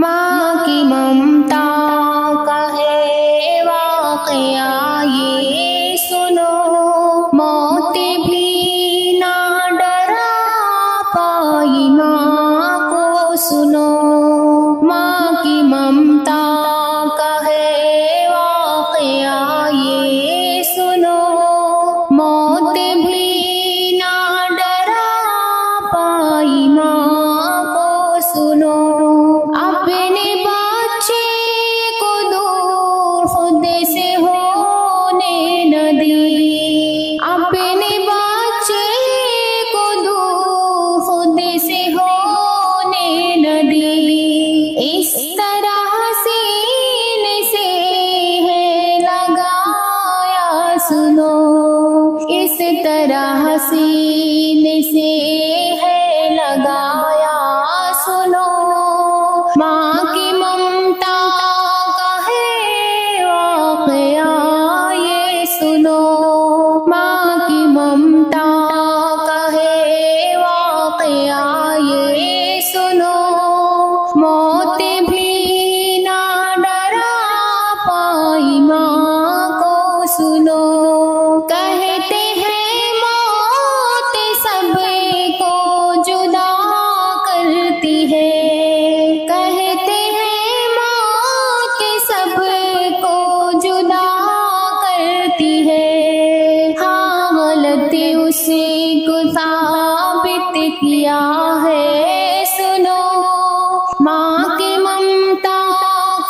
ماں کی ممتا کا ہے واقعہ یہ سنو، موت بھی نہ ڈرا پائی ماں کو سنو، ماں کی ممتا کا ہے واقعہ یہ سنو، موت بھی نہ ڈرا پائی ماں کو سنو، اپنے بچے کو دور خود سے ہونے نہ دی، اپنے بچے کو دور خود سے ہونے نہ دی، اس طرح سینے سے ہے لگایا سنو، اس طرح سینے سے ہے لگایا سنو، ماں کی ممتا کا ہے واقعہ یہ سنو، ماں کی ممتا کا ہے واقعہ یہ سنو، موت بھی نہ ڈرا پائی ماں کو سنو، کہتے ہیں موت سب کو جدا کرتی ہے، کہتے ہیں موت سب کو جدا کرتی ہے، ہاں غلط اسی کو ثابت کیا ہے سنو، ماں کی ممتا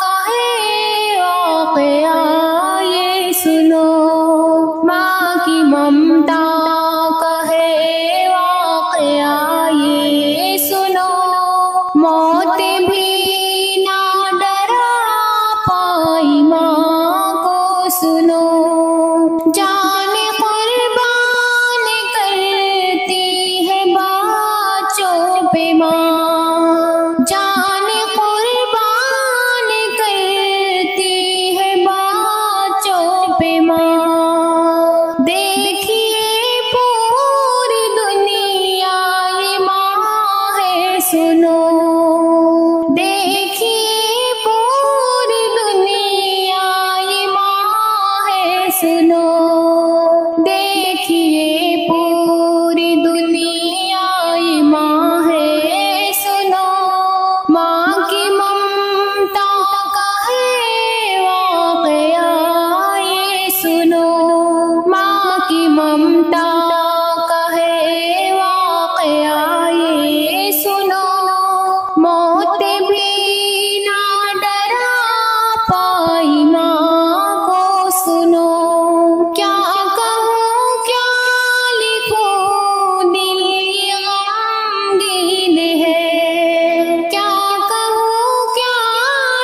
کا ہے واقعہ یہ سنو، ماں کی ممتا کا ہے واقعہ یہ سنو، موت بھی نہ ڈرا پائی ماں کو سنو، جان قربان کرتی ہے بچوں پہ ماں، جان قربان کرتی ہے بچوں پہ ماں، دیکھیے پوری دنیا یہ ماں ہے سنو، دیکھیے پوری دنیا یہ ماں ہے سنو، دیکھیے پوری دنیا یہ ماں ہے سنو، ماں کی ممتا کا ہے واقعہ یہ سنو، ماں کی ممتا کا ہے واقعہ یہ سنو، موت بھی نہ ڈرا پائی ماں کو سنو، کیا کہوں کیا لکھوں دل یہ غمگین ہے، کیا کہوں کیا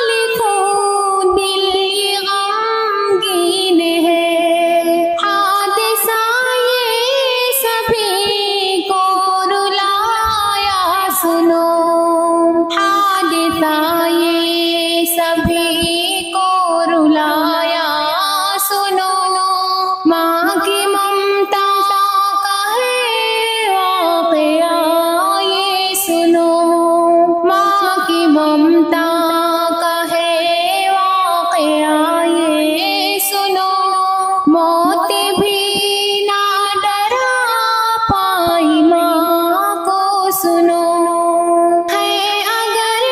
لکھوں دل یہ غمگین ہے، حادثہ یہ سبھی کو رلایا سنو، حادثہ یہ سبھی کو رلایا سنو، ماں کی ممتا کا ہے واقعہ یہ سنو، ماں کی ممتا کا ہے واقعہ یہ سنو، موت بھی نہ ڈرا پائی ماں کو سنو، ہے اگر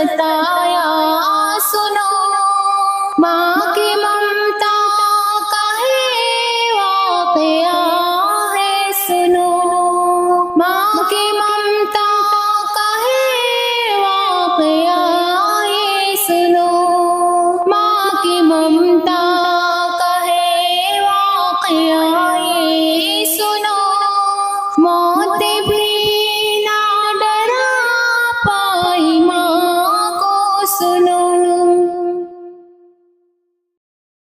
ستایا سنو، ماں